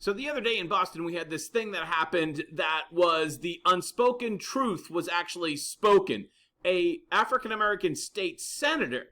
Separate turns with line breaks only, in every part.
So the other day in Boston, we had this thing that happened that was the unspoken truth was actually spoken. A African-American state senator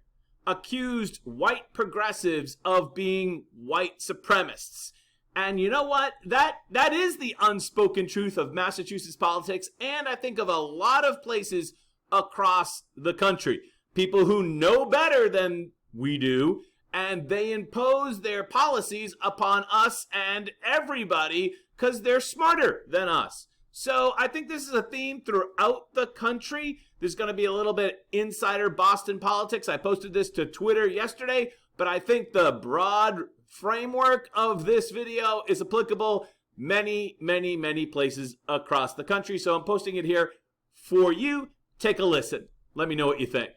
accused white progressives of being white supremacists. And you know what? That is the unspoken truth of Massachusetts politics, and I think of a lot of places across the country. People who know better than we do, and they impose their policies upon us and everybody because they're smarter than us. So I think this is a theme throughout the country. There's going to be a little bit insider Boston politics. I posted this to Twitter yesterday, but I think the broad framework of this video is applicable many, many, many places across the country. So I'm posting it here for you. Take a listen. Let me know what you think.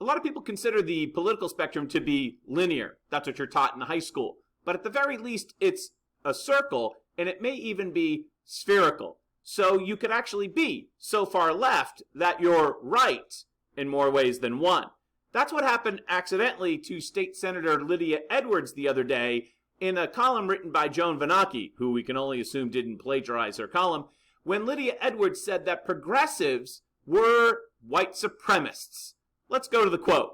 A lot of people consider the political spectrum to be linear. That's what you're taught in high school. But at the very least, it's a circle, and it may even be spherical. So you could actually be so far left that you're right in more ways than one. That's what happened accidentally to State Senator Lydia Edwards the other day in a column written by Joan, who we can only assume didn't plagiarize her column, when Lydia Edwards said that progressives were white supremacists. Let's go to the quote.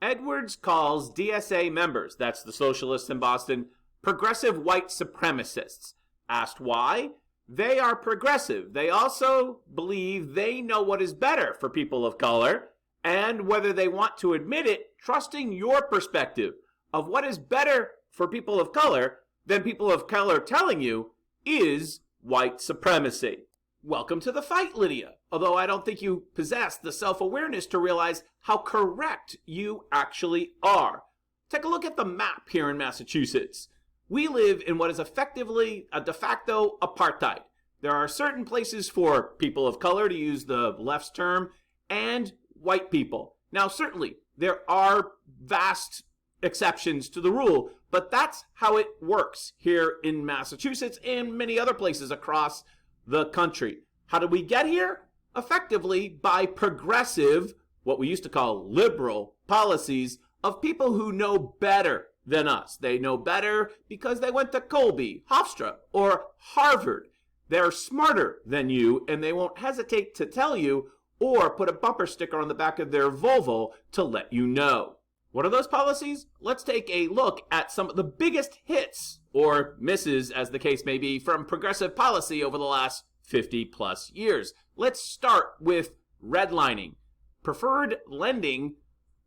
Edwards calls DSA members, that's the socialists in Boston, progressive white supremacists. Asked why? They are progressive. They also believe they know what is better for people of color, and whether they want to admit it, trusting your perspective of what is better for people of color than people of color telling you is white supremacy. Welcome to the fight, Lydia. Although I don't think you possess the self-awareness to realize how correct you actually are. Take a look at the map here in Massachusetts. We live in what is effectively a de facto apartheid. There are certain places for people of color, to use the left's term, and white people. Now, certainly, there are vast exceptions to the rule, but that's how it works here in Massachusetts and many other places across the country. How did we get here? Effectively by progressive, what we used to call liberal policies of people who know better than us. They know better because they went to Colby, Hofstra, or Harvard. They're smarter than you, and they won't hesitate to tell you or put a bumper sticker on the back of their Volvo to let you know. What are those policies? Let's take a look at some of the biggest hits, or misses as the case may be, from progressive policy over the last 50 plus years. Let's start with redlining. Preferred lending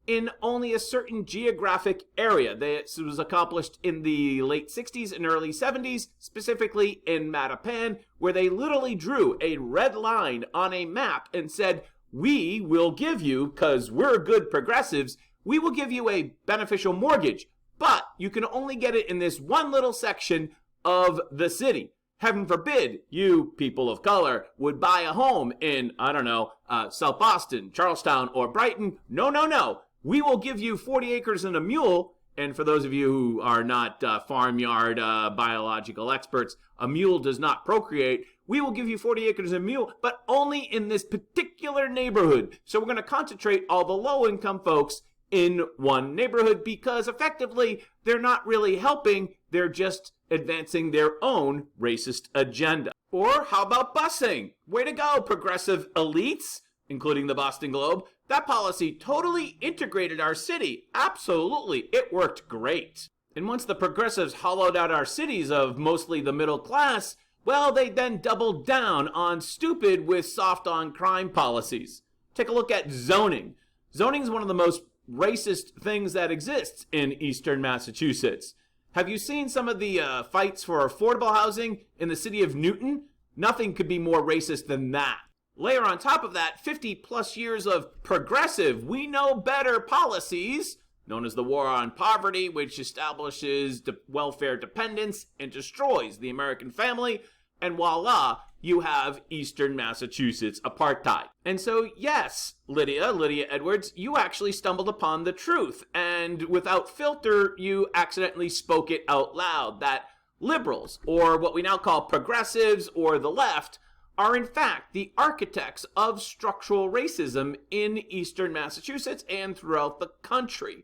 in only a certain geographic area. This was accomplished in the late 60s and early 70s, specifically in Mattapan, where they literally drew a red line on a map and said, we will give you, because we're good progressives, we will give you a beneficial mortgage, but you can only get it in this one little section of the city. Heaven forbid you, people of color, would buy a home in, South Boston, Charlestown, or Brighton. No, no, no. We will give you 40 acres and a mule. And for those of you who are not farmyard biological experts, a mule does not procreate. We will give you 40 acres and a mule, but only in this particular neighborhood. So we're going to concentrate all the low-income folks in one neighborhood because effectively they're not really helping. They're just advancing their own racist agenda. Or how about busing? Way to go, progressive elites, including the Boston Globe. That policy totally integrated our city. Absolutely, it worked great. And once the progressives hollowed out our cities of mostly the middle class, well, they then doubled down on stupid with soft on crime policies. Take a look at zoning. Zoning is one of the most racist things that exists in eastern Massachusetts. Have you seen some of the fights for affordable housing in the city of Newton? Nothing could be more racist than that. Layer on top of that 50 plus years of progressive, we know better policies, known as the War on Poverty, which establishes welfare dependence and destroys the American family, and voila, you have Eastern Massachusetts apartheid. And so, yes, Lydia Edwards, you actually stumbled upon the truth, and without filter, you accidentally spoke it out loud, that liberals, or what we now call progressives, or the left, are in fact the architects of structural racism in Eastern Massachusetts and throughout the country.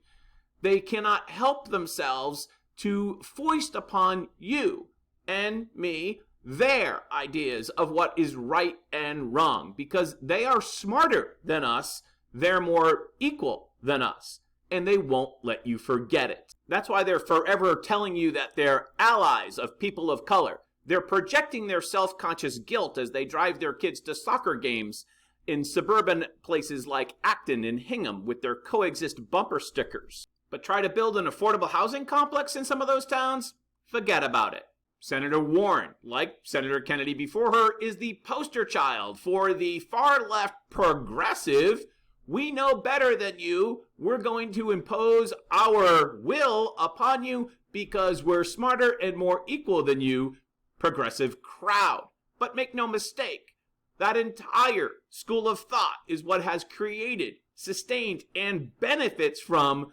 They cannot help themselves to foist upon you, and me their ideas of what is right and wrong, because they are smarter than us, they're more equal than us, and they won't let you forget it. That's why they're forever telling you that they're allies of people of color. They're projecting their self-conscious guilt as they drive their kids to soccer games in suburban places like Acton and Hingham with their coexist bumper stickers. But try to build an affordable housing complex in some of those towns? Forget about it. Senator Warren, like Senator Kennedy before her, is the poster child for the far-left progressive. We know better than you. We're going to impose our will upon you because we're smarter and more equal than you, progressive crowd. But make no mistake, that entire school of thought is what has created, sustained, and benefits from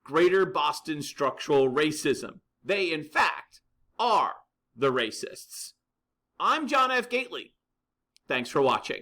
Greater Boston structural racism. They, in fact, are the racists. I'm John F. Gately. Thanks for watching.